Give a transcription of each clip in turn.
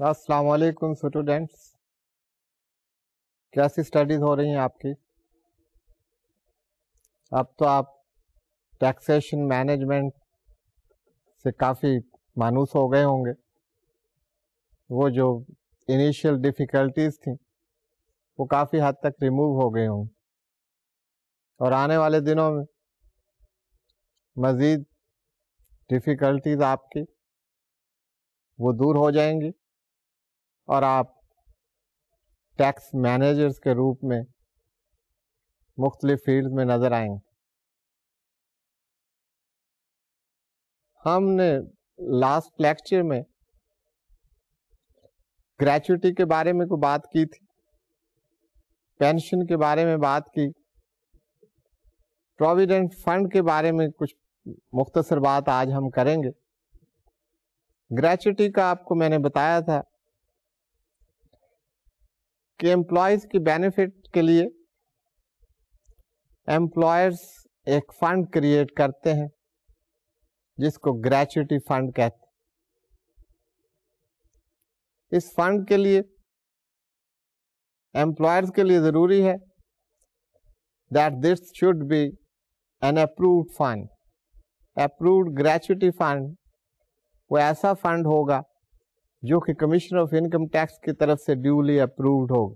السلام علیکم اسٹوڈینٹس، کیسی اسٹڈیز ہو رہی ہیں آپ کی؟ اب تو آپ ٹیکسیشن مینجمنٹ سے کافی مانوس ہو گئے ہوں گے. وہ جو انیشیل ڈیفیکلٹیز تھیں وہ کافی حد تک ریموو ہو گئے ہوں، اور آنے والے دنوں میں مزید ڈیفیکلٹیز آپ کی وہ دور ہو جائیں گی اور آپ ٹیکس مینیجرز کے روپ میں مختلف فیلڈ میں نظر آئیں گے. ہم نے لاسٹ لیکچر میں گریچوٹی کے بارے میں کوئی بات کی تھی، پینشن کے بارے میں بات کی، پروویڈنٹ فنڈ کے بارے میں کچھ مختصر بات آج ہم کریں گے. گریچوٹی کا آپ کو میں نے بتایا تھا کہ امپلائیز کی بینیفٹ کے لیے امپلائرز ایک فنڈ کریٹ کرتے ہیں جس کو گریچوٹی فنڈ کہتے ہیں. اس فنڈ کے لیے امپلائرز کے لیے ضروری ہے that this should be an approved fund. approved gratuity fund وہ ایسا فنڈ ہوگا جو کہ کمشنر آف انکم ٹیکس کی طرف سے ڈیولی اپرووڈ ہوگا.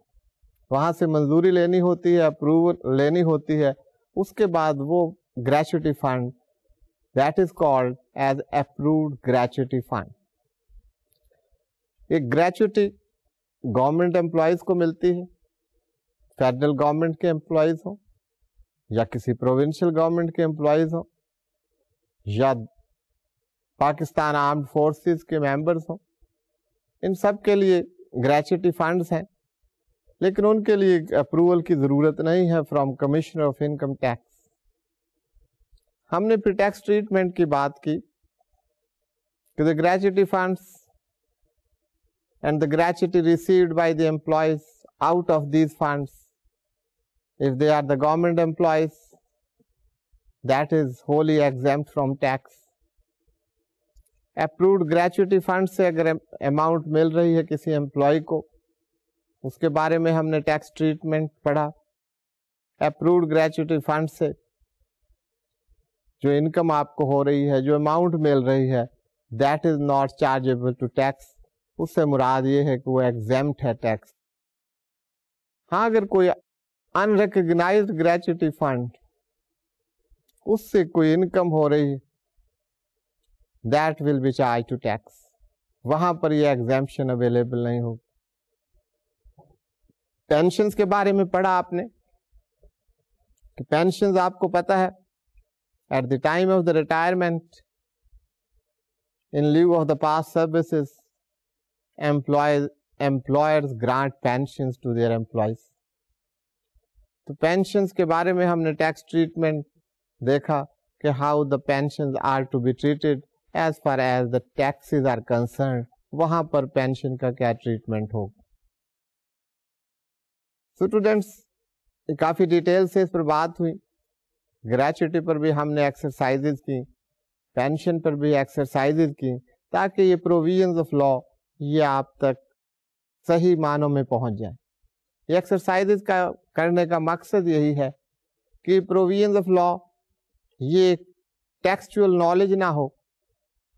وہاں سے منظوری لینی ہوتی ہے، اپروول لینی ہوتی ہے، اس کے بعد وہ gratuity fund that is called as approved gratuity fund. ایک گریچوٹی گورنمنٹ امپلائیز کو ملتی ہے، فیڈرل گورنمنٹ کے امپلائیز ہوں یا کسی پروونشل گورنمنٹ کے امپلائیز ہوں یا پاکستان آرمڈ فورسز کے ممبرز ہوں. ان سب کے لیے گریچوٹی فنڈز ہیں، لیکن ان کے لیے اپروول کی ضرورت نہیں ہے from commissioner of income tax. ہم نے پھر ٹیکس ٹریٹمنٹ کی بات کی کہ the gratuity funds and the gratuity received by the employees out of these funds, if they are the government employees, that is wholly exempt from tax. approved gratuity fund سے اگر amount مل رہی ہے کسی امپلائی کو، اس کے بارے میں ہم نے ٹیکس ٹریٹمنٹ پڑھا. approved gratuity fund سے جو انکم آپ کو ہو رہی ہے، جو اماؤنٹ مل رہی ہے، that is not chargeable to tax. اس سے مراد یہ ہے کہ وہ ایگزیمپٹ ہے ٹیکس. ہاں، اگر کوئی unrecognized gratuity fund اس سے کوئی انکم ہو رہی ہے، that will be charged to tax. وہاں پر یہ ایگزیمپشن اویلیبل نہیں ہوگی. پینشنز کے بارے میں پڑھا آپ نے کہ پینشنز آپ کو پتا ہے at the time of the retirement in lieu of the past services employers grant pensions to their employees. تو پینشنز کے بارے میں ہم نے ٹیکس ٹریٹمنٹ دیکھا کہ how the pensions are to be treated as far as the taxes are concerned. وہاں پر pension کا کیا ٹریٹمنٹ ہوگا. اسٹوڈینٹس کافی ڈیٹیل سے اس پر بات ہوئی. گریچوٹی پر بھی ہم نے ایکسرسائزز کی، پینشن پر بھی ایکسرسائزز کی، تاکہ یہ پروویژنز آف لا یہ آپ تک صحیح معنوں میں پہنچ جائیں. یہ ایکسرسائزز کا کرنے کا مقصد یہی ہے کہ پروویژنز آف لا یہ ٹیکسچوئل نالج نہ ہو،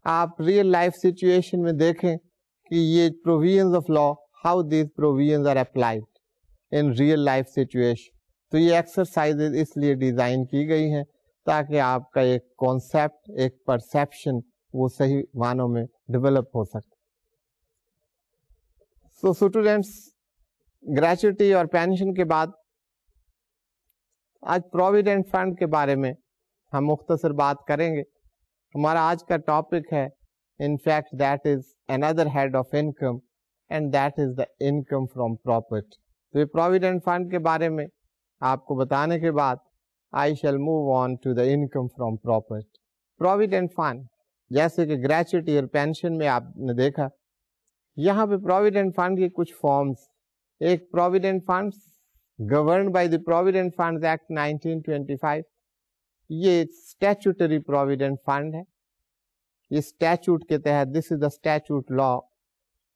آپ ریئل لائف سچویشن میں دیکھیں کہ یہ provisions of law how these provisions are applied in real life situation. تو یہ ایکسرسائزز اس لیے ڈیزائن کی گئی ہیں تاکہ آپ کا ایک کانسیپٹ، ایک پرسیپشن وہ صحیح معنوں میں ڈیولپ ہو سکے. سو اسٹوڈینٹس، گریچوٹی اور پینشن کے بعد آج پروویڈنٹ فنڈ کے بارے میں ہم مختصر بات کریں گے. ہمارا آج کا ٹاپک ہے in fact that is another head of income and that is the income from property. تو یہ پروویڈنٹ فنڈ کے بارے میں آپ کو بتانے کے بعد I shall move on to the income from property. Provident fund جیسے کہ گریچوٹی اور پینشن میں آپ نے دیکھا، یہاں پہ پروویڈنٹ فنڈ کی کچھ فارمز. ایک provident fund governed by the provident funds act 1925. یہ اسٹیچوٹری پروویڈنٹ فنڈ ہے. یہ اسٹیچوٹ کے تحت، دس از دا statute law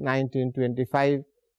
1925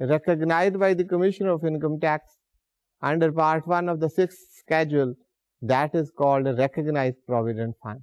recognized by the Commissioner of Income Tax under Part 1 of the 6th Schedule, that is called a recognized provident fund.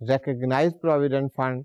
recognized provident fund,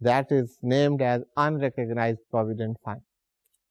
that is named as unrecognized provident fund.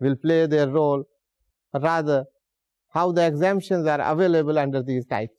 will play their role, rather how the exemptions are available under these types.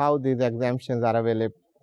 how these exemptions are available.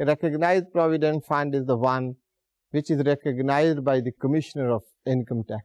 recognized provident fund is the one which is recognized by the Commissioner of Income Tax.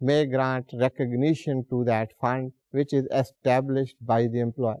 may grant recognition to that fund which is established by the employer.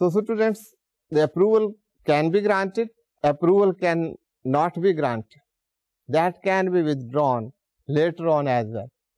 So students, the approval can be granted, approval can not be granted, that can be withdrawn later on as well.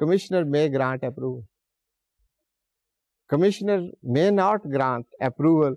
Commissioner may grant approval, Commissioner may not grant approval,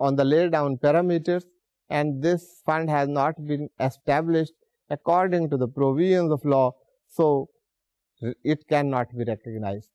on the laid down parameters and this fund has not been established according to the provisions of law, so it cannot be recognized,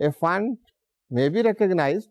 a fund may be recognized,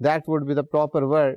that would be the proper word,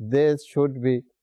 they should be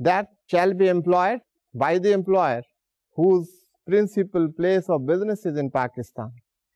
that shall be employed by the employer whose principal place of business is in Pakistan.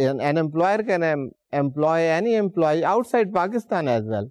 An employer can employ any employee outside Pakistan as well.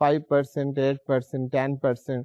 5%, 8%, 10%.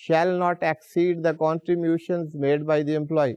shall not exceed the contributions made by the employee.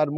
or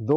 2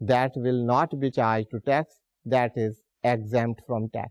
that will not be charged to tax, that is exempt from tax.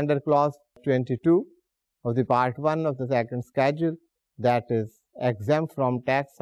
under clause 22 of the part 1 of the second schedule, that is exempt from tax.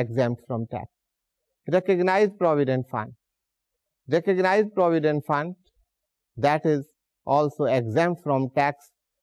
exempt from tax. Recognized provident fund, recognized provident fund, that is also exempt from tax.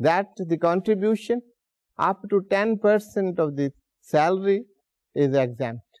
that the contribution up to 10% of the salary is exempt.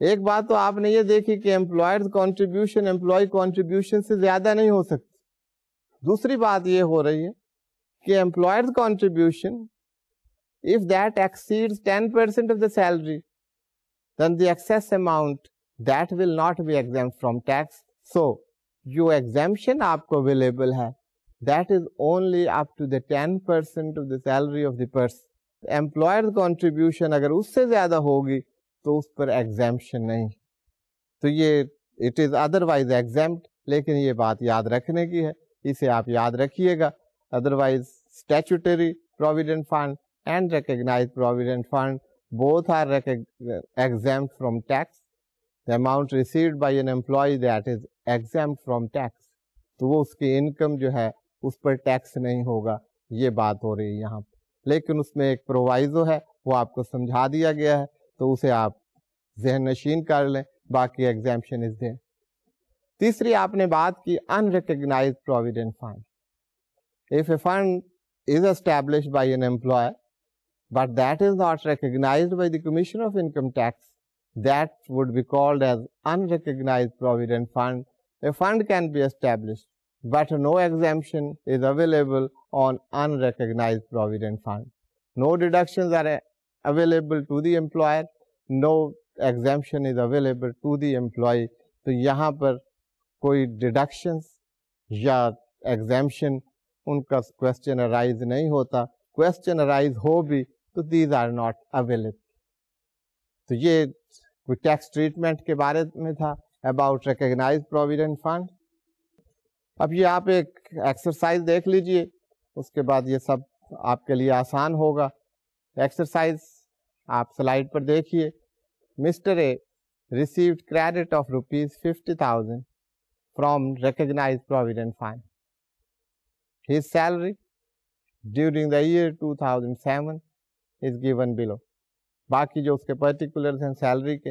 ایک بات تو آپ نے یہ دیکھی کہ employers contribution employee contribution سے زیادہ نہیں ہو سکتی. دوسری بات یہ ہو رہی ہے کہ employers contribution if that exceeds 10% of the salary, then the excess amount that will not be exempt from tax. So جو exemption آپ کو available ہے that is only up to the 10% of the salary of the person. Employer's contribution اگر اس سے زیادہ ہوگی تو اس پر exemption نہیں. تو یہ it is otherwise exempt, لیکن یہ بات یاد رکھنے کی ہے, اسے آپ یاد رکھیے گا. Otherwise statutory provident fund and recognized provident fund both are exempt from tax. The amount received by an employee that is exempt from tax, تو وہ اس کی انکم جو ہے اس پر ٹیکس نہیں ہوگا, یہ بات ہو رہی ہے یہاں پہ. لیکن اس میں ایک پرووائزو ہے, وہ آپ کو سمجھا دیا گیا ہے, تو اسے آپ ذہن نشین کر لیں, باقی ایگزیمپشن از دیر. تیسری آپ نے بات کی unrecognized provident fund. If a fund is established by an employer but that is not recognized by the Commissioner of Income Tax, that would be called as unrecognized provident fund. A fund can be established but no exemption is available on unrecognized provident fund. No deductions are available to the employer, no exemption is available to the employee. تو یہاں پر کوئی deductions یا ایگزیمپشن ان کا question arise نہیں ہوتا. Question arise ہو بھی تو these are not available. تو یہ کوئی ٹیکس ٹریٹمنٹ کے بارے میں تھا اباؤٹ ریکگنائز پروویڈنٹ فنڈ. اب یہ آپ ایک ایکسرسائز دیکھ لیجئے, اس کے بعد یہ سب آپ کے لیے آسان ہوگا. ایکسرسائز آپ سلائڈ پر دیکھیے. Mister A received credit of rupees 50,000 from recognized provident fund. His salary during the year 2007 is given below. باقی جو اس کے پرٹیکولرز ہیں سیلری کے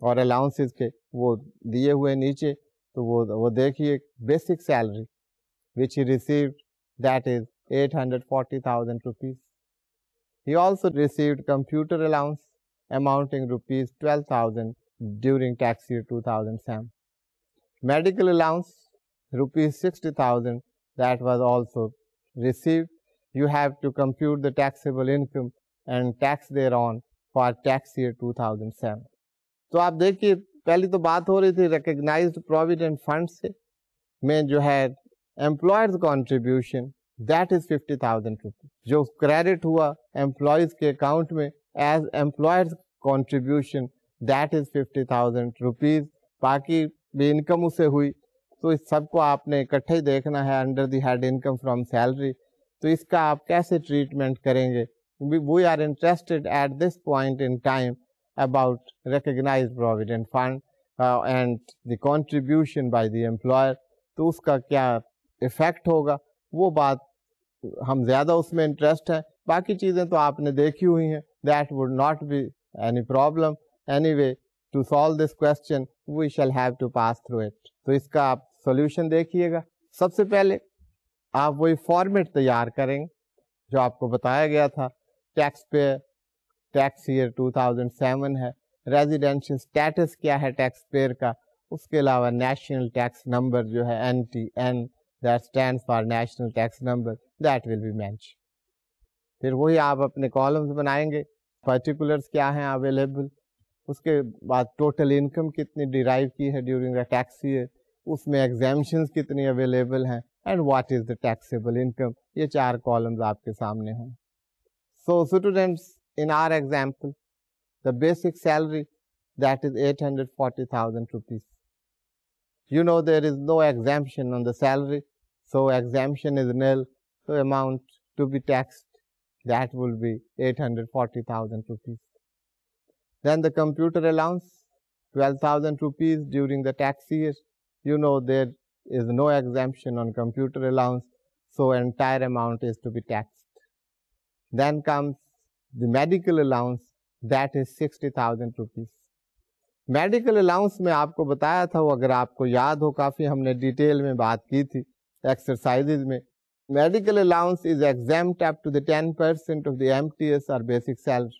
اور الاؤنسز کے وہ دیے ہوئے نیچے, تو وہ دیکھیے. Basic salary which he received, that is 840,000 rupees. He also received computer allowance amounting rupees 12,000 during tax year 2007. Medical allowance rupees 60,000, that was also received. You have to compute the taxable income and tax thereon for tax year 2007. تو آپ دیکھیے پہلی تو بات ہو رہی تھی recognised provident fund سے میں جو ہے employers contribution that is 50,000 rupees جو کریڈٹ ہوا امپلائیز کے اکاؤنٹ میں as employers contribution that is 50,000 rupees. باقی بھی انکم اسے ہوئی تو اس سب کو آپ نے اکٹھے ہی دیکھنا ہے under the head income from salary. تو اس کا آپ کیسے ٹریٹمنٹ کریں گے؟ We are interested at this point in time about recognized provident fund and the contribution by the employer. تو اس کا کیا ایفیکٹ ہوگا وہ بات ہم زیادہ اس میں انٹرسٹ ہے. باقی چیزیں تو آپ نے دیکھی ہوئی ہیں. That would not be any problem. Anyway, to solve this question we shall have to pass through it. تو اس کا آپ سولوشن دیکھیے گا. سب سے پہلے آپ وہی فارمیٹ تیار کریں جو آپ کو بتایا گیا تھا. ٹیکس پیئر ٹیکس ایئر 2007 ہے. ریزیڈینشیل اسٹیٹس کیا ہے ٹیکس پیئر کا, اس کے علاوہ نیشنل ٹیکس نمبر جو ہے NTN that stands for national tax number that will be mentioned. پھر وہی آپ اپنے کالمز بنائیں گے. پرٹیکولرز کیا ہیں اویلیبل, اس کے بعد ٹوٹل انکم کتنی ڈیرائیو کی ہے ڈیورنگ دا ٹیکس ایئر, اس میں ایگزیمپشنز کتنی اویلیبل ہیں and what is the taxable income. یہ 4 کالمز آپ کے سامنے ہیں. So students, in our example, the basic salary that is 840,000 rupees. You know there is no exemption on the salary, so exemption is nil. So amount to be taxed that will be 840,000 rupees. Then the computer allowance 12,000 rupees during the tax year. You know there is no exemption on computer allowance, so entire amount is to be taxed. Then comes the medical allowance that is 60,000 rupees. Medical allowance میں آپ کو بتایا تھا, وہ اگر آپ کو یاد ہو کافی ہم نے ڈیٹیل میں بات کی تھی ایکسرسائزز میں. Medical allowance is exempt up to the 10% of the MTS or basic salary.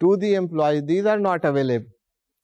to the employee, these are not available.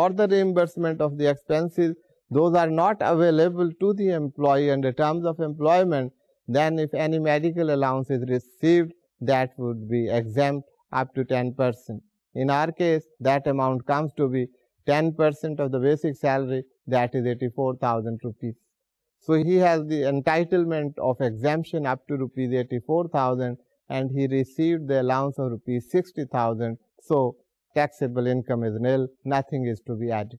or the reimbursement of the expenses, those are not available to the employee under terms of employment, then if any medical allowance is received, that would be exempt up to 10%. In our case, that amount comes to be 10% of the basic salary, that is 84,000 rupees. So he has the entitlement of exemption up to rupees 84,000, and he received the allowance of rupees 60,000. So taxable income is nil, nothing is to be added.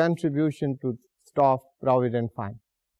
contribution to staff provident fund.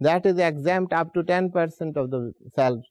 that is exempt up to 10% of the salary.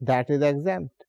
that is exempt.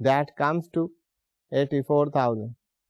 that comes to 84,000.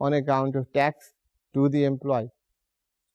on account of tax to the employee.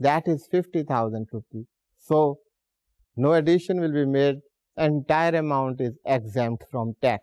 that is 50,000 rupees. So no addition will be made, entire amount is exempt from tax.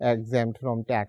exempt from tax.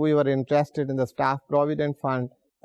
we were interested in the staff provident fund,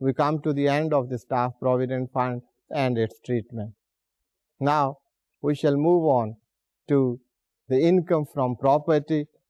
we come to the end of the staff provident fund and its treatment. Now we shall move on to the income from property.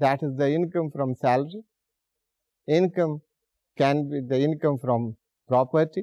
that is the income from salary, income can be the income from property.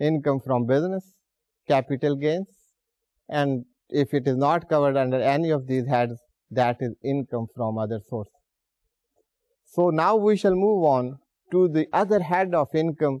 income from business, capital gains, and if it is not covered under any of these heads, that is income from other sources. So now we shall move on to the other head of income.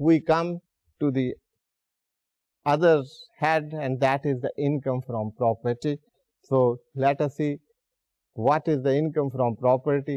We come to the other head, and that is the income from property. So let us see what is the income from property,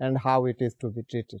and how it is to be treated.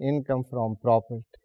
income from property.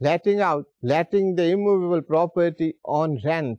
letting the immovable property on rent,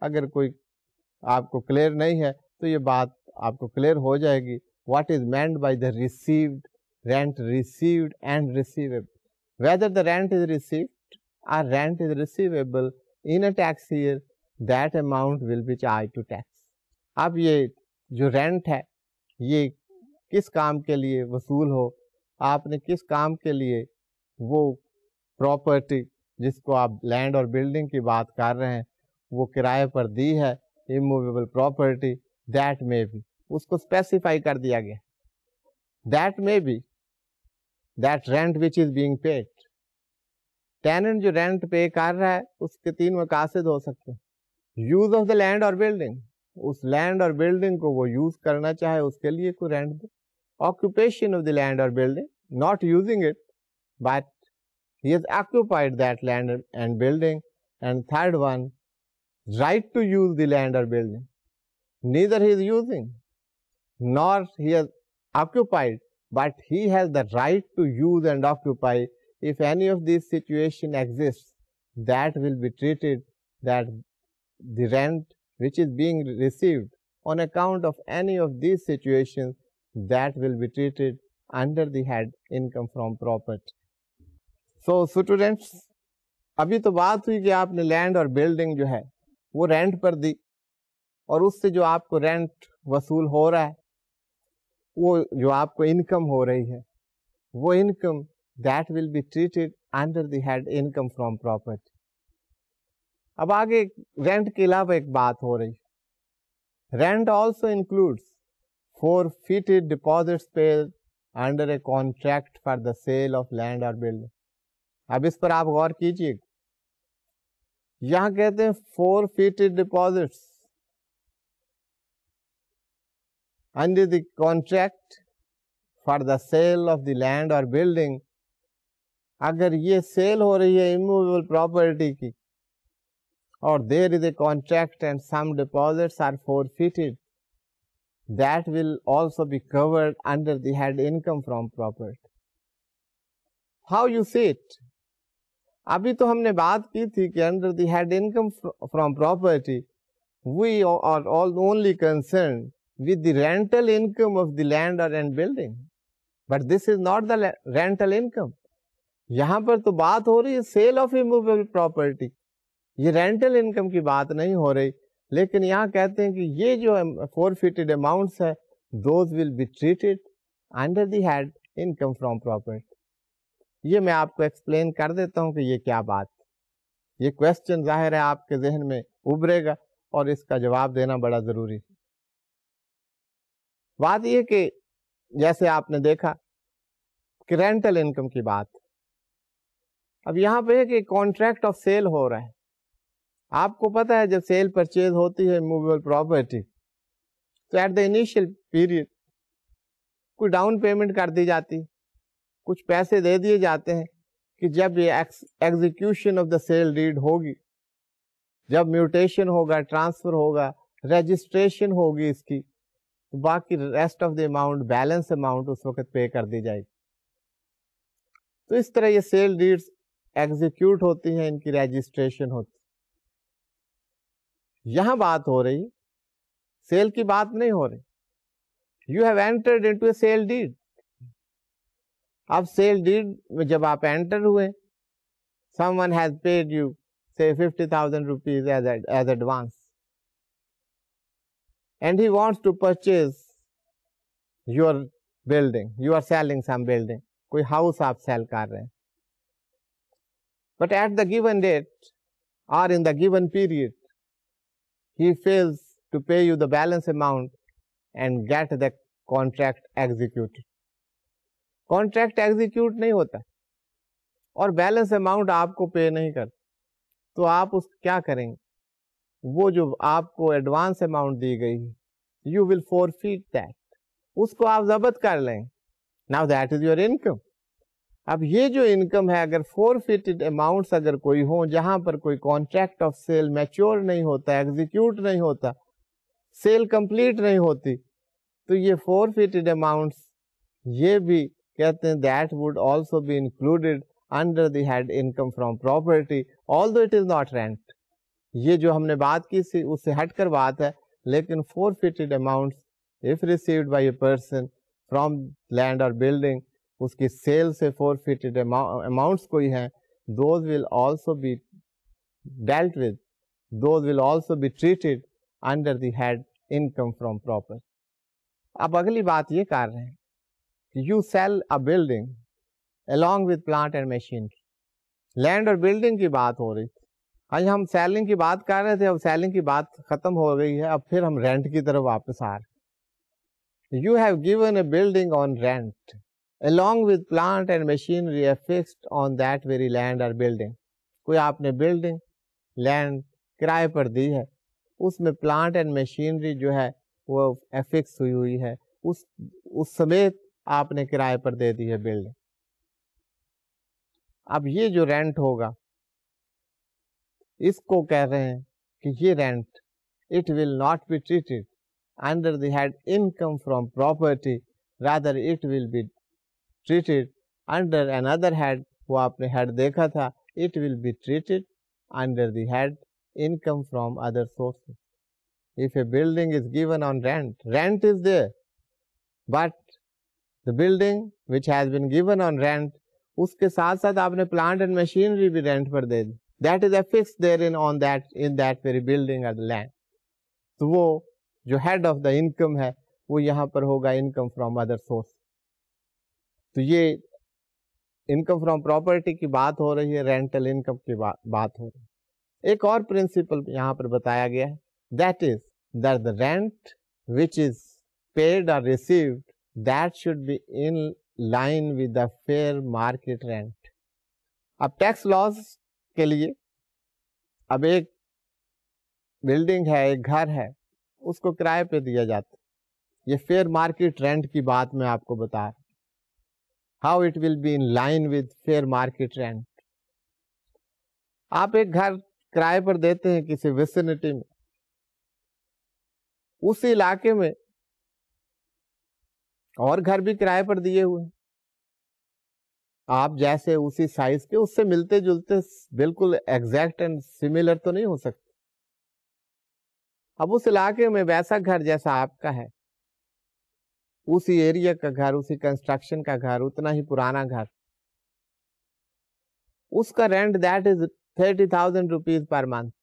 اگر کوئی آپ کو clear نہیں ہے تو یہ بات آپ کو کلیئر ہو جائے گی. What is meant by the received rent, received and receivable. Whether the rent is received اور rent is receivable in a tax year, that amount will be charge to tax. اب یہ جو رینٹ ہے یہ کس کام کے لیے وصول ہو, آپ نے کس کام کے لیے وہ پراپرٹی جس کو آپ لینڈ اور بلڈنگ کی بات کر رہے ہیں وہ کرائے پر دی ہے, immovable property, that may be, اس کو اسپیسیفائی کر دیا گیا. that may be that rent which is being paid. Tenant جو رینٹ پے کر رہا ہے اس کے تین مقاصد ہو سکتے ہیں. یوز آف دا لینڈ اور بلڈنگ, اس لینڈ اور بلڈنگ کو وہ یوز کرنا چاہے اس کے لیے کوئی رینٹ دے. آکوپیشن آف دا لینڈ اور building, not using it but he has occupied that land and building. And third one, right to use the land or building. Neither he is using nor he has occupied, but he has the right to use and occupy. If any of these situation exists, that will be treated, that the rent which is being received on account of any of these situations, that will be treated under the head income from property. So students, ابھی تو بات ہوئی کہ آپ نے land اور building جو ہے وہ رینٹ پر دی, اور اس سے جو آپ کو رینٹ وصول ہو رہا ہے وہ جو آپ کو انکم ہو رہی ہے وہ income that will be treated under the head income from property. اب آگے رینٹ کے علاوہ ایک بات ہو رہی ہے. Rent also includes forfeited deposits paid under a contract for the sale of land or building. اب اس پر آپ غور کیجیے, یہاں کہتے ہیں forfeited deposits under the contract for the sale of the land or building. اگر یہ سیل ہو رہی ہے immovable property کی اور there is a contract and some deposits are forfeited, that will also be covered under the head income from property. How you see it? ابھی تو ہم نے بات کی تھی کہ under the head income from property we are only concerned with the rental income of the land and building, but this is not the rental income. یہاں پر تو بات ہو رہی ہے سیل آف اموویبل پراپرٹی, یہ رینٹل انکم کی بات نہیں ہو رہی. لیکن یہاں کہتے ہیں کہ یہ جو فورفیٹڈ اماؤنٹس ہے those will be treated under the head income from property. یہ میں آپ کو ایکسپلین کر دیتا ہوں کہ یہ کیا بات. یہ کوشچن ظاہر ہے آپ کے ذہن میں ابھرے گا اور اس کا جواب دینا بڑا ضروری ہے. بات یہ کہ جیسے آپ نے دیکھا کہ رینٹل انکم کی بات, اب یہاں پہ ہے کہ کانٹریکٹ آف سیل ہو رہا ہے. آپ کو پتا ہے جب سیل پرچیز ہوتی ہے موویبل پراپرٹی تو ایٹ دا انیشیل پیریڈ کوئی ڈاؤن پیمنٹ کر دی جاتی, کچھ پیسے دے دیے جاتے ہیں کہ جب یہ execution of the sale deed ہوگی, جب میوٹیشن ہوگا, ٹرانسفر ہوگا, رجسٹریشن ہوگی اس کی, تو باقی rest of the amount, balance amount اس وقت پے کر دی جائے گی. تو اس طرح یہ سیل ڈیڈز ایگزیکیوٹ ہوتی ہیں, ان کی رجسٹریشن ہوتی. یہاں بات ہو رہی سیل کی بات نہیں ہو رہی. You have entered into a sale deed. اب سیل ڈیڈ میں جب آپ انٹر ہوئے, someone has paid you say 50,000 rupees as advance, and he wants to purchase your building. You are selling some building, کوئی house آپ sell کر رہے ہیں, but at the given date or in the given period he fails to pay you the balance amount and get the contract executed. Contract execute نہیں ہوتا اور balance amount آپ کو پے نہیں کرتا, تو آپ اس کیا کریں گے؟ وہ جو آپ کو ایڈوانس اماؤنٹ دی گئی یو ول فورفیٹ دیٹ, اس کو آپ ضبط کر لیں. Now that is your income. اب یہ جو انکم ہے اگر فورفیٹڈ اماؤنٹس اگر کوئی ہوں جہاں پر کوئی کانٹریکٹ آف سیل میچور نہیں ہوتا, ایگزیکیوٹ نہیں ہوتا, سیل کمپلیٹ نہیں ہوتی, تو یہ فورفیٹڈ اماؤنٹس یہ بھی کہتے ہیں that would also be included under the head income from property, although it is not rent. یہ جو ہم نے بات کی اس سے ہٹ کر بات ہے, لیکن forfeited amounts if received by a person from land or building, اس کی سیل سے forfeited amounts کوئی ہیں, those will also be dealt with, those will also be treated under the head income from property. اب اگلی بات یہ کر رہے ہیں کہ you sell a building along with plant and machinery. Land اور بلڈنگ کی بات ہو رہی تھی, آج ہم سیلنگ کی بات کر رہے تھے, اب سیلنگ کی بات ختم ہو گئی ہے, اب پھر ہم رینٹ کی طرف واپس آ رہے ہیں. You have given a building on rent along with plant and machinery affixed on that very land or building. کوئی آپ نے بلڈنگ لینڈ کرائے پر دی ہے, اس میں پلانٹ اینڈ مشینری جو ہے وہ افکس ہوئی ہے, اس سمیت آپ نے کرائے پر دے دی ہے بلڈنگ. اب یہ جو رینٹ ہوگا اس کو کہہ رہے ہیں کہ یہ rent it will not be treated under the head income from property, rather it will be treated under another head. وہ آپ نے head دیکھا تھا, it will be treated under the head income from other sources. If a building is given on rent, rent is there, but the building which has been given on rent, اس کے ساتھ ساتھ آپ نے plant and machinery بھی rent per they the, that is affixed therein on that in that very building or the land. تو وہ جو head of the income ہے وہ یہاں پر ہوگا income from other source. تو یہ انکم فرام پراپرٹی کی بات ہو رہی ہے, رینٹل انکم کی بات ہو رہی ہے. ایک اور پرنسپل یہاں پر بتایا گیا ہے, that is that the rent which is paid or received that should be in line with the fair market rent. اب ٹیکس لاز کے لیے اب ایک بلڈنگ ہے, ایک گھر ہے, اس کو کرائے پہ دیا جاتا ہے. یہ فیئر مارکیٹ رینٹ کی بات میں آپ کو بتا رہا ہوں, how it will be in line with fair market rent. آپ ایک گھر کرائے پر دیتے ہیں کسی ویسینٹی میں, اس علاقے میں اور گھر بھی کرائے پر دیے ہوئے ہیں, آپ جیسے اسی سائز کے اس سے ملتے جلتے بالکل ایگزیکٹ اینڈ سملر تو نہیں ہو سکتے. اب اس علاقے میں ویسا گھر جیسا آپ کا ہے, اسی ایریا کا گھر, اسی کنسٹرکشن کا گھر, اتنا ہی پرانا گھر, اس کا rent that is 30,000 rupees per month.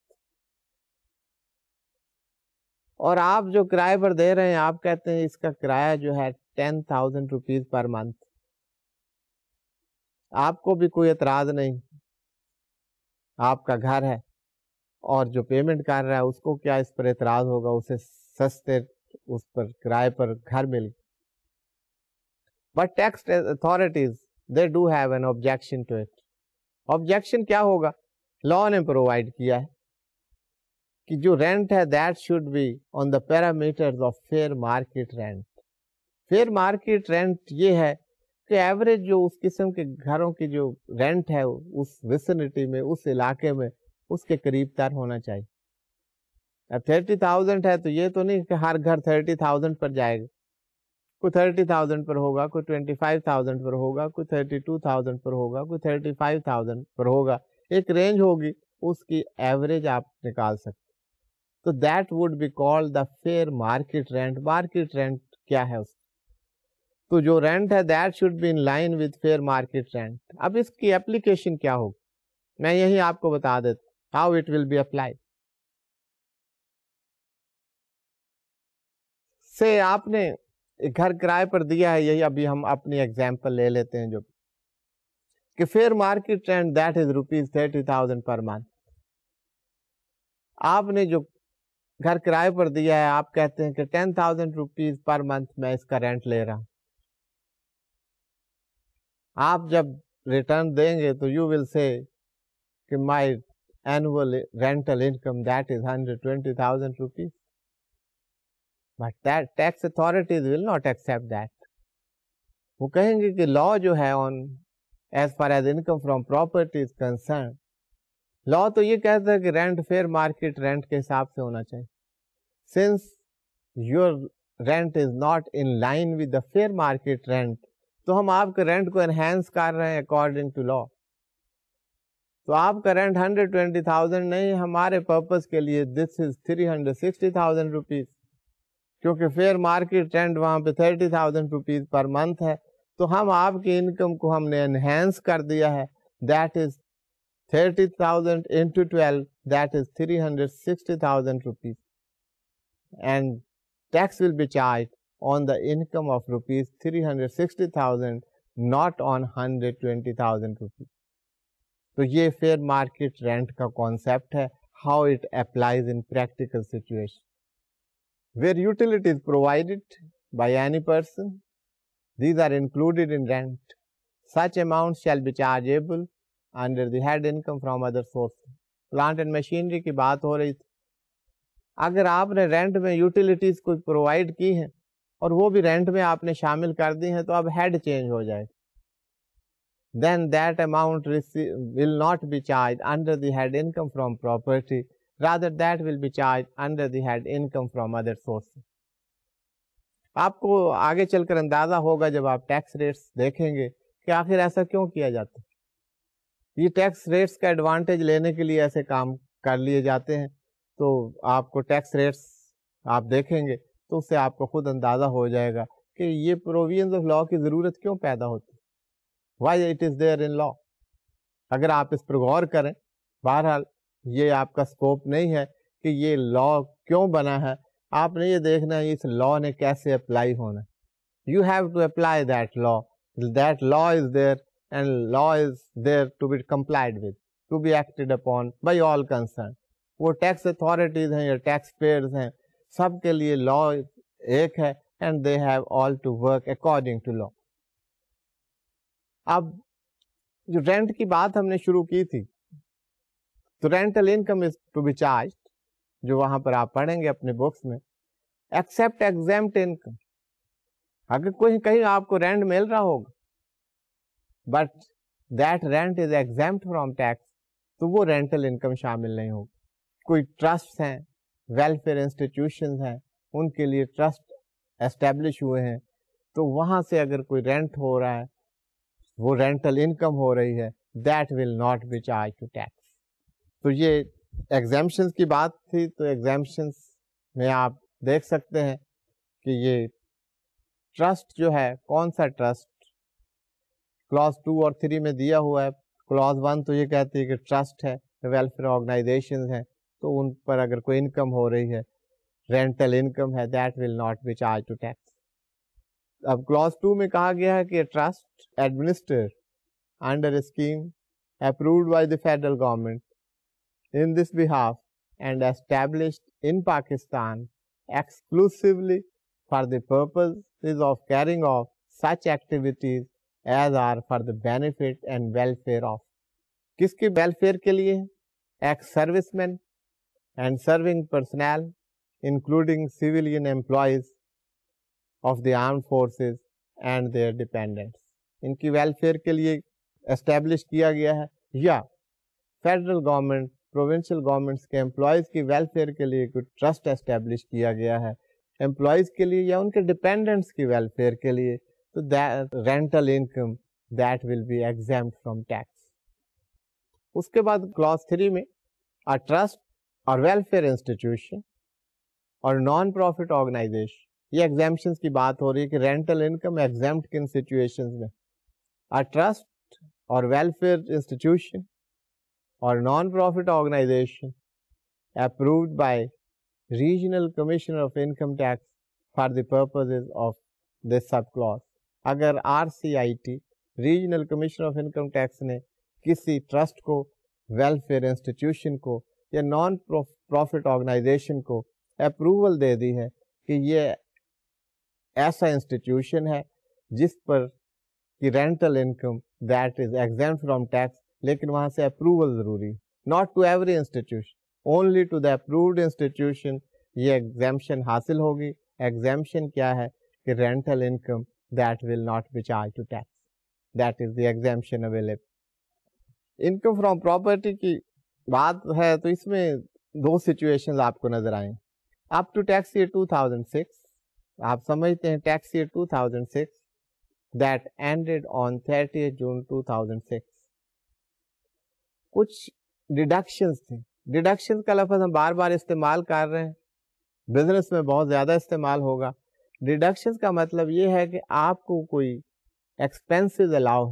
اور آپ جو کرائے پر دے رہے ہیں آپ کہتے ہیں اس کا کرایہ جو ہے 10,000 روپیز پر منتھ. آپ کو بھی کوئی اعتراض نہیں, آپ کا گھر ہے, اور جو پیمنٹ کر رہا ہے اس کو کیا اس پر اعتراض ہوگا, اسے سستے اس پر کرائے پر گھر مل. But tax authorities they do have an objection to it. Objection کیا ہوگا؟ لا نے پرووائڈ کیا ہے کہ جو رینٹ ہے that should be on the parameters of fair market rent. Fair market rent یہ ہے کہ ایوریج جو اس قسم کے گھروں کی جو رینٹ ہے اس ویسینٹی میں, اس علاقے میں, اس کے قریب تر ہونا چاہیے. اب 30,000 ہے تو یہ تو نہیں کہ ہر گھر 30,000 پر جائے گا, کوئی 30,000 پر ہوگا, کوئی 25,000 پر ہوگا, کوئی 32,000 پر ہوگا, کوئی 35,000 پر ہوگا, ایک رینج ہوگی, اس کی ایوریج آپ نکال سکتے. تو that would be called the fair market rent. Market rent کیا ہے اس, تو جو رینٹ ہے that should be in line with fair market rent. اب اس کی اپلیکیشن کیا ہوگی میں یہی آپ کو بتا دیتا, how it will be applied. سے آپ نے ایک گھر کرائے پر دیا ہے, یہی ابھی ہم اپنی ایگزامپل لے لیتے ہیں جو کہ fair market rent that is rupees 30,000 per month. آپ نے جو گھر کرائے پر دیا ہے آپ کہتے ہیں کہ 10,000 روپیز پر منتھ میں اس کا رینٹ لے رہا ہوں. آپ جب ریٹرن دیں گے تو یو ول سے کہ my annual rental income that is 120,000 rupees. But that tax authorities will not accept that. وہ کہیں گے کہ لا جو ہے on as far as income from property is concerned, law تو یہ کہتا ہے کہ رینٹ فیئر مارکیٹ رینٹ کے حساب سے ہونا چاہیے. Since your rent is not in line with the fair market rent, تو ہم آپ کے رینٹ کو انہینس کر رہے ہیں اکارڈنگ ٹو لا. تو آپ کا رینٹ 120,000 نہیں، ہمارے پرپز کے لیے دس از 360,000 روپیز، کیونکہ فیئر مارکیٹ رینٹ وہاں پہ 30,000 روپیز پر منتھ ہے، تو ہم آپ کی انکم کو ہم نے انہینس کر دیا ہے. That is 30,000 into 12, that is 360,000 rupees, and tax will be charged on the income of rupees 360,000, not on 120,000 rupees. تو یہ فیئر مارکیٹ رینٹ کا کانسیپٹ ہے. how it applies in practical situation. Where utility is provided by any person, these are included in rent. Such amounts shall be chargeable under the head income from other sources. Plant and machinery کی بات ہو رہی تھی. اگر آپ نے rent میں utilities کو پرووائڈ کی ہیں اور وہ بھی رینٹ میں آپ نے شامل کر دی ہیں تو اب ہیڈ چینج ہو جائے. then that amount will not be charged under the head income from property, rather that will be charged under the head income from other sources. آپ کو آگے چل کر اندازہ ہوگا جب آپ ٹیکس ریٹس دیکھیں گے کہ آخر ایسا کیوں کیا جاتا ہے. یہ ٹیکس ریٹس کا ایڈوانٹیج لینے کے لیے ایسے کام کر لیے جاتے ہیں. تو آپ کو ٹیکس ریٹس آپ دیکھیں گے تو اس سے آپ کو خود اندازہ ہو جائے گا کہ یہ پروویژنز آف لا کی ضرورت کیوں پیدا ہوتی ہے. Why it is there in law. اگر آپ اس پر غور کریں، بہرحال یہ آپ کا اسکوپ نہیں ہے کہ یہ لا کیوں بنا ہے. آپ نے یہ دیکھنا ہے اس لا نے کیسے اپلائی ہونا ہے. You have to apply that law. That law is there and law is there to be complied with, to be acted upon by all concerned. وہ ٹیکس اتھارٹیز ہیں یا ٹیکس پیئرز ہیں، سب کے لیے لا ایک ہے and they have all to work according to law. اب جو رینٹ کی بات ہم نے شروع کی تھی، تو rental income is to be charged, جو وہاں پر آپ پڑھیں گے اپنے بکس میں، ایکسپٹ ایگزیمپٹ انکم. اگر کوئی کہیں آپ کو رینٹ مل رہا ہوگا but that rent is exempt from tax, تو وہ رینٹل انکم شامل نہیں ہوگی. کوئی ٹرسٹ ہیں، ویلفیئر انسٹیٹیوشنز ہیں، ان کے لیے ٹرسٹ اسٹیبلش ہوئے ہیں، تو وہاں سے اگر کوئی رینٹ ہو رہا ہے، وہ رینٹل انکم ہو رہی ہے، that will not be charge to tax. تو یہ ایگزیمپشنز کی بات تھی. تو ایگزیمپشنز میں آپ دیکھ سکتے ہیں کہ یہ ٹرسٹ جو ہے، کون سا ٹرسٹ کلاس 2 اور 3 میں دیا ہوا ہے. کلاس 1 تو یہ کہتی ہے کہ ٹرسٹ ہے، ویلفیئر آرگنائزیشنز ہیں، تو ان پر اگر کوئی انکم ہو رہی ہے، رینٹل انکم ہے، that will not be charge to tax. اب کلاس 2 میں کہا گیا ہے کہ trust administer under a scheme approved by the federal government in this behalf and established in Pakistan exclusively for the purposes of carrying out such activities as are for the benefit and welfare of. کس کی welfare کے لیے؟ Ex serviceman and serving personnel including civilian employees of the armed forces and their dependents. ان کی welfare کے لیے establish کیا گیا ہے، یا فیڈرل گورنمنٹ پروونشل گورنمنٹس کے امپلائیز کی ویلفیئر کے لیے کوئی ٹرسٹ اسٹیبلش کیا گیا ہے امپلائیز کے لیے یا ان کے ڈپینڈنٹس کی ویلفیئر کے لیے، تو rental income that will be exempt from tax. اس کے بعد کلاس 3 میں ٹرسٹ اور ویلفیئر انسٹیٹیوشن اور نان پروفٹ آرگنائزیشن، یہ ایگزیمپشنس کی بات ہو رہی ہے کہ رینٹل انکم ایگزیمپٹ کن سچویشنز میں. ٹرسٹ اور ویلفیئر انسٹیٹیوشن اور non profit organisation approved by Regional Commissioner of Income Tax for the purposes of this subclause. اگر RCIT regional commissioner of income tax نے کسی ٹرسٹ کو، ویلفیئر انسٹیٹیوشن کو یا نان پروفٹ آرگنائزیشن کو approval دے دی ہے کہ یہ ایسا انسٹیٹیوشن ہے جس پر کی rental income that is exempt from tax, لیکن وہاں سے اپروول ضروری، not to every institution, only to the approved institution یہ ایگزیمپشن حاصل ہوگی. ایگزیمپشن کیا ہے کہ rental income that will not be charged to tax. That is the exemption available. Income from property کی بات ہے تو اس میں دو سچویشنز آپ کو نظر آئیں. up to tax year 2006 آپ سمجھتے ہیں tax year 2006 that ended on 30th June 2006. کچھ ڈیڈکشنز تھیں. ڈیڈکشن کا لفظ ہم بار بار استعمال کر رہے ہیں, بزنس میں بہت زیادہ استعمال ہوگا. ڈیڈکشنز کا مطلب یہ ہے کہ آپ کو کوئی ایکسپینسز الاؤ,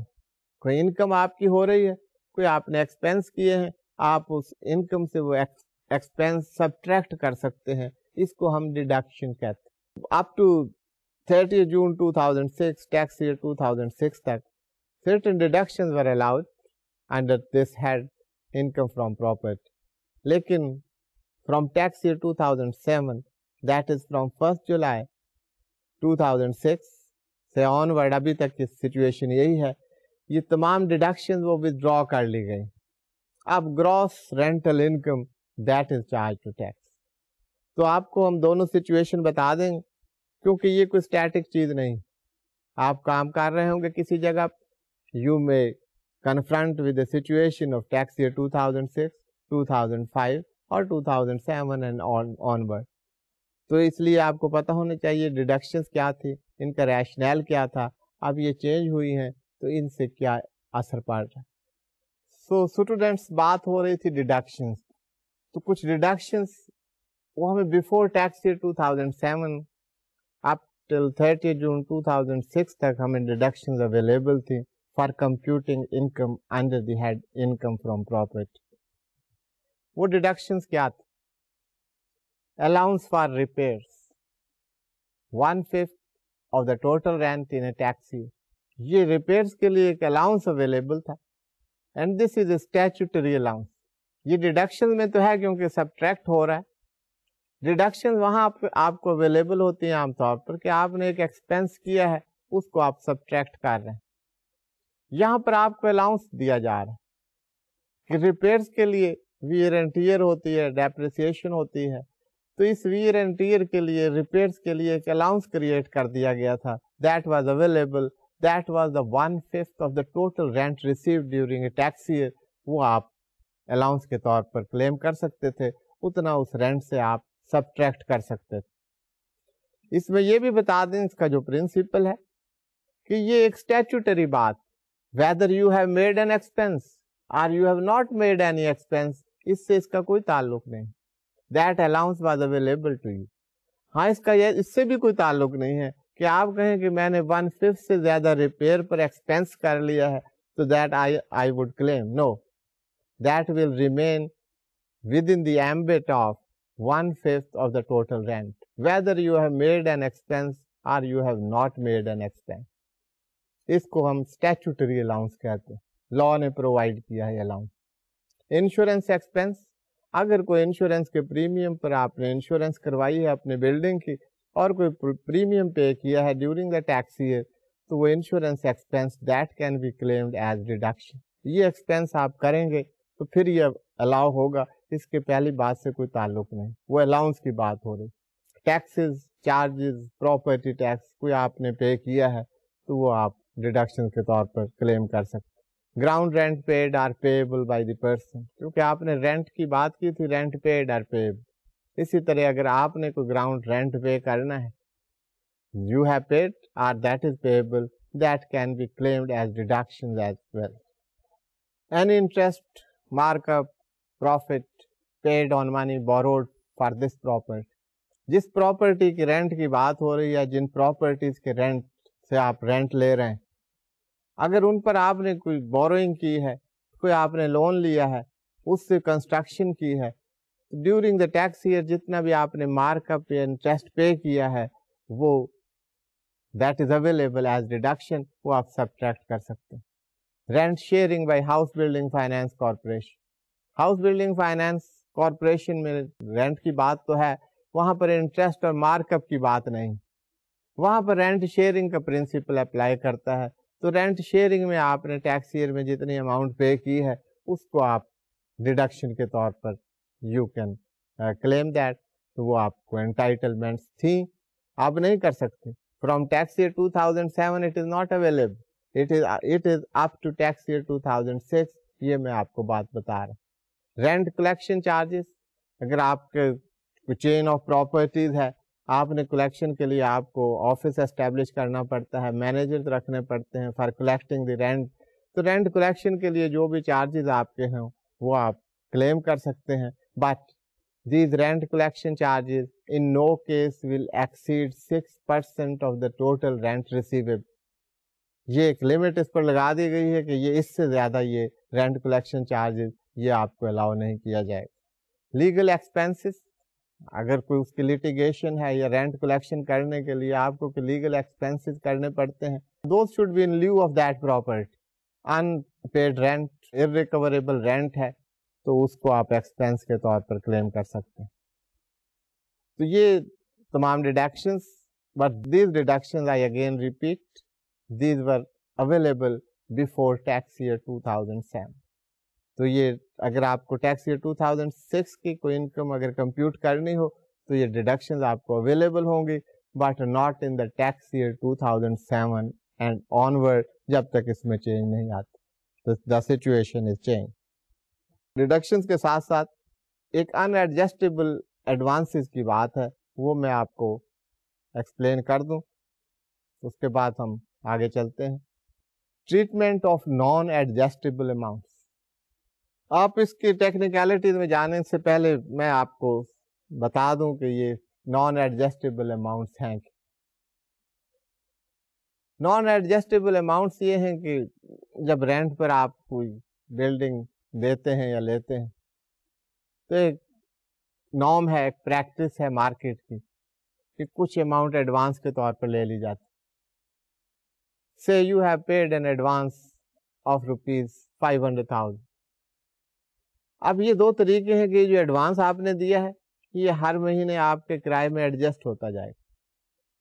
کوئی انکم آپ کی ہو رہی ہے, کوئی آپ نے ایکسپینس کیے ہیں, آپ اس انکم سے وہ ایکسپینس سبٹریکٹ کر سکتے ہیں, اس کو ہم ڈیڈکشن کہتے ہیں. Up to 30 June 2006 tax year 2006 تک certain deductions were allowed under this head income from property. لیکن from tax year 2007, that is from 1st July 2006 سے onward ابھی تک کی سچویشن یہی ہے, یہ تمام ڈیڈکشن وہ withdraw کر لی گئی. اب gross rental income that is charged to tax. تو آپ کو ہم دونوں سچویشن بتا دیں گے کیونکہ یہ کوئی اسٹیٹک چیز نہیں. آپ کام کر رہے ہوں گے کسی جگہ, you may confront with the situation of tax year 2006, 2005 اور 2007 and onward. تو اس لیے آپ کو پتہ ہونا چاہیے ڈیڈکشنز کیا تھی, ان کا ریشنل کیا تھا, اب یہ چینج ہوئی ہیں تو ان سے کیا اثر پڑ رہا ہے. سو اسٹوڈینٹس بات ہو رہی تھی ڈیڈکشنز, تو کچھ ڈیڈکشنز وہ ہمیں before tax year 2007 up till 30 June 2006 تک ہمیں ڈیڈکشنز اویلیبل تھی for computing income under the head income from property. وہ ڈیڈکشنز کیا تھے؟ allowance for repairs 1/5 of the total rent in a tax year. یہ ریپیئرس کے لیے ایک الاؤنس اویلیبل تھا, and this is a statutory allowance. یہ ڈیڈکشن میں تو ہے کیونکہ سبٹریکٹ ہو رہا ہے. ڈیڈکشن وہاں آپ کو اویلیبل ہوتی ہیں عام طور پر کہ آپ نے ایک ایکسپینس کیا ہے, اس کو آپ سبٹریکٹ کر رہے ہیں. یہاں پر آپ کو الاؤنس دیا جا رہا ہے کہ ریپیئرس کے لیے ویئر اینڈ ٹیئر ہوتی ہے, ڈیپریسیشن ہوتی ہے, تو اس ویئر اینڈ ٹیئر کے لیے ریپیئرس کے لیے ایک الاؤنس کریٹ کر دیا گیا تھا. That was available, that was the 1/5 of the total rent received during a tax year. وہ آپ الاؤنس کے طور پر کلیم کر سکتے تھے, اتنا اس رینٹ سے آپ سبٹریکٹ کر سکتے تھے. اس میں یہ بھی بتا دیں اس کا جو پرنسپل ہے کہ یہ ایک اسٹیچوٹری بات, whether you have made an expense or you have not made any expense, اس سے اس کا کوئی تعلق نہیں. That allowance was available to you. ہاں اس کا اس سے بھی کوئی تعلق نہیں ہے کہ آپ کہیں کہ میں نے 1/5 سے زیادہ ریپیئر پر ایکسپینس کر لیا ہے تو that I would claim. No, that will remain within the ambit of 1/5 of the total rent, whether you have made an expense or you have not made an expense. اس کو ہم statutory allowance کہتے ہیں, لا نے provide کیا ہے allowance. Insurance expense, اگر کوئی insurance کے پریمیم پر آپ نے انشورنس کروائی ہے اپنے بلڈنگ کی اور کوئی پریمیم پے کیا ہے ڈیورنگ دا ٹیکس ایئر, تو وہ insurance expense that can be claimed as deduction. یہ ایکسپینس آپ کریں گے تو پھر یہ الاؤ ہوگا, اس کے پہلی بات سے کوئی تعلق نہیں, وہ الاؤنس کی بات ہو رہی. ٹیکسز, چارجز, پراپرٹی ٹیکس کوئی آپ نے پے کیا ہے تو وہ آپ ڈیڈکشن کے طور پر کلیم کر سکتے. Ground rent paid or payable by the person, کیونکہ آپ نے رینٹ کی بات کی تھی, رینٹ پیڈ آر پیبل. اسی طرح اگر آپ نے کوئی گراؤنڈ رینٹ پے کرنا ہے, you have paid or that is payable, that can be claimed as deduction as well. Any interest, mark up, profit paid on money borrowed for this property. جس property کی rent کی بات ہو رہی ہے, جن پراپرٹیز کے رینٹ سے آپ رینٹ لے رہے ہیں, اگر ان پر آپ نے کوئی بوروئنگ کی ہے, کوئی آپ نے لون لیا ہے, اس سے کنسٹرکشن کی ہے, ڈیورنگ دا ٹیکس ایئر جتنا بھی آپ نے مارک اپ یا انٹرسٹ پے کیا ہے وہ that is available as deduction, وہ آپ سبٹریکٹ کر سکتے ہیں. Rent sharing by house building finance corporation. House building finance corporation میں رینٹ کی بات تو ہے, وہاں پر انٹرسٹ اور مارک اپ کی بات نہیں, وہاں پر رینٹ شیئرنگ کا پرنسپل اپلائی کرتا ہے. تو رینٹ شیئرنگ میں آپ نے ٹیکس ایئر میں جتنی اماؤنٹ پے کی ہے اس کو آپ ڈیڈکشن کے طور پر یو کین کلیم دیٹ. تو وہ آپ کو انٹائٹلمنٹس تھیں, آپ نہیں کر سکتے. From tax year 2007 it is not available, it is up to tax year 2006. یہ میں آپ کو بات بتا رہا ہوں. رینٹ کلیکشن چارجز, اگر آپ کے چین آف پراپرٹیز ہے, آپ نے کلیکشن کے لیے آپ کو آفس اسٹیبلش کرنا پڑتا ہے, مینیجر رکھنے پڑتے ہیں فار کلیکٹنگ دی رینٹ. تو رینٹ کلیکشن کے لیے جو بھی چارجز آپ کے ہیں وہ آپ کلیم کر سکتے ہیں. But these rent collection charges in no case will exceed 6% of the total rent receivable. یہ ایک لمٹ اس پر لگا دی گئی ہے کہ یہ اس سے زیادہ یہ رینٹ کلیکشن چارجز یہ آپ کو الاؤ نہیں کیا جائے گا. لیگل ایکسپینسز, اگر کوئی اس کی litigation ہے یا رینٹ کلیکشن کرنے کے لیے آپ کو لیگل ایکسپینسز کرنے پڑتے ہیں, those should be in lieu of that property. unpaid rent, irrecoverable rent ہے تو اس کو آپ ایکسپینس کے طور پر کلیم کر سکتے ہیں. تو یہ تمام deductions, but these deductions I again repeat, these were available before tax year 2007. تو یہ اگر آپ کو ٹیکس ایئر 2006 کی کوئی انکم اگر کمپیوٹ کرنی ہو تو یہ ڈیڈکشنز آپ کو اویلیبل ہوں گی, but not in the tax year 2007 and onward, جب تک اس میں چینج نہیں آتا. The situation is change. Deductions کے ساتھ ساتھ ایک ان ایڈجسٹیبل ایڈوانسز کی بات ہے, وہ میں آپ کو ایکسپلین کر دوں, اس کے بعد ہم آگے چلتے ہیں. Treatment of non adjustable amounts. آپ اس کی ٹیکنیکلٹیز میں جانے سے پہلے میں آپ کو بتا دوں کہ یہ نان ایڈجسٹیبل اماؤنٹس ہیں. نان ایڈجسٹیبل اماؤنٹس یہ ہیں کہ جب رینٹ پر آپ کوئی بلڈنگ دیتے ہیں یا لیتے ہیں تو ایک نارم ہے, ایک پریکٹس ہے مارکیٹ کی کہ کچھ اماؤنٹ ایڈوانس کے طور پر لے لی جاتی. Say you have paid an advance of ₹500,000. اب یہ دو طریقے ہیں کہ جو ایڈوانس آپ نے دیا ہے یہ ہر مہینے آپ کے کرائے میں ایڈجسٹ ہوتا جائے گا.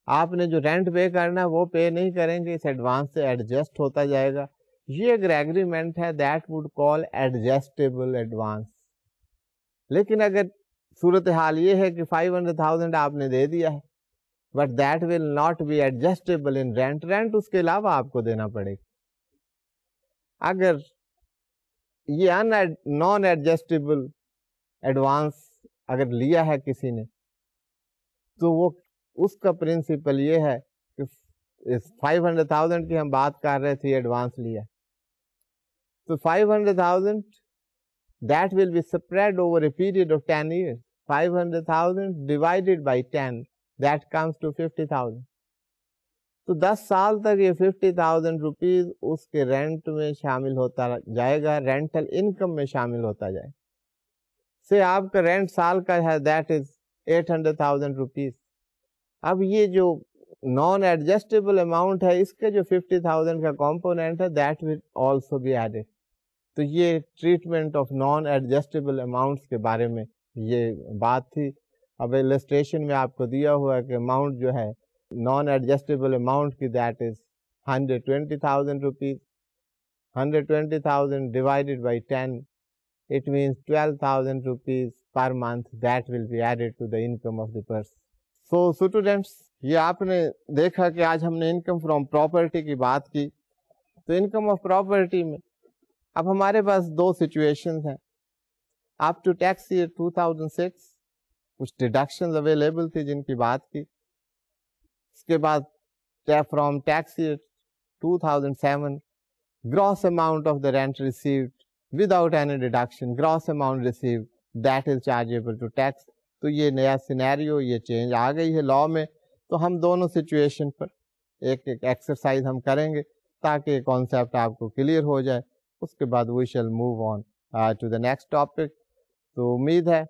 آپ نے جو رینٹ پے کرنا ہے وہ پے نہیں کریں گے, اس ایڈوانس سے ایڈجسٹ ہوتا جائے گا. یہ اگر ایگریمنٹ ہے that would call adjustable advance. لیکن اگر صورتحال یہ ہے کہ 500,000 آپ نے دے دیا ہے but that will not be adjustable in rent, rent اس کے علاوہ آپ کو دینا پڑے گا. اگر یہ نان ایڈجسٹیبل ایڈوانس اگر لیا ہے کسی نے تو وہ اس کا پرنسپل یہ ہے کہ 500,000 کی ہم بات کر رہے تھے, ایڈوانس لیا تو 500,000 that will be spread over a period of 10 years. 500,000 divided by 10 that comes to 50,000. تو 10 سال تک یہ 50,000 روپیز اس کے رینٹ میں شامل ہوتا جائے گا, رینٹل انکم میں شامل ہوتا جائے گا. سے آپ کا رینٹ سال کا ہے that is 800,000 روپیز. اب یہ جو نان ایڈجسٹیبل اماؤنٹ ہے اس کے جو 50,000 کا کمپوننٹ ہے that will also be added. تو یہ treatment of non adjustable amounts کے بارے میں یہ بات تھی. اب السٹریشن میں آپ کو دیا ہوا ہے کہ اماؤنٹ جو ہے نان ایڈجسٹیبل اماؤنٹ کی that is 120,000 rupees. 120,000 divided by 10 it means 12,000 rupees per month that will be added to the income of the person. So students, یہ آپ نے دیکھا کہ آج ہم نے انکم فرام پراپرٹی کی بات کی. تو انکم آف پراپرٹی میں اب ہمارے پاس دو سچویشنز ہیں. اپ ٹو ٹیکس ایئر 2006 کچھ ڈیڈکشنز اویلیبل تھی جن کی بات کی. اس کے بعد from tax year 2007 gross amount of the rent received without any deduction, gross amount received that is chargeable to tax. تو یہ نیا سینیریو, یہ چینج آ گئی ہے لا میں. تو ہم دونوں سچویشن پر ایک ایک ایکسرسائز ہم کریں گے تاکہ یہ کانسیپٹ آپ کو کلیئر ہو جائے. اس کے بعد we shall move on to the next topic. تو امید ہے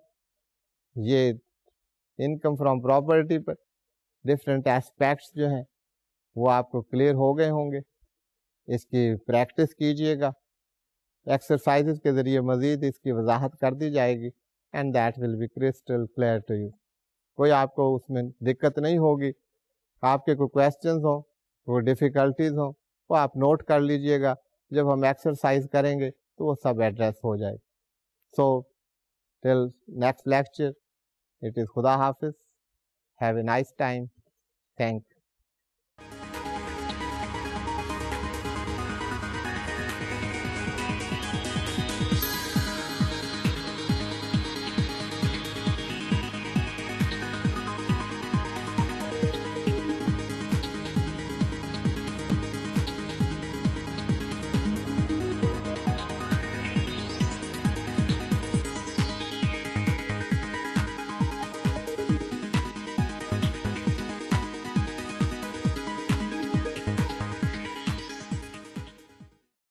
یہ انکم فرام پراپرٹی پر ڈفرینٹ ایسپیکٹس جو ہیں وہ آپ کو کلیئر ہو گئے ہوں گے. اس کی پریکٹس کیجئے گا, ایکسرسائزز کے ذریعے مزید اس کی وضاحت کر دی جائے گی and that will be crystal clear to you. کوئی آپ کو اس میں دقت نہیں ہوگی. آپ کے کوئی کویسچنز ہوں, کوئی ڈیفیکلٹیز ہوں, وہ آپ نوٹ کر لیجئے گا. جب ہم ایکسرسائز کریں گے تو وہ سب ایڈریس ہو جائے. So till next lecture, it is خدا حافظ. Have a nice time. Thank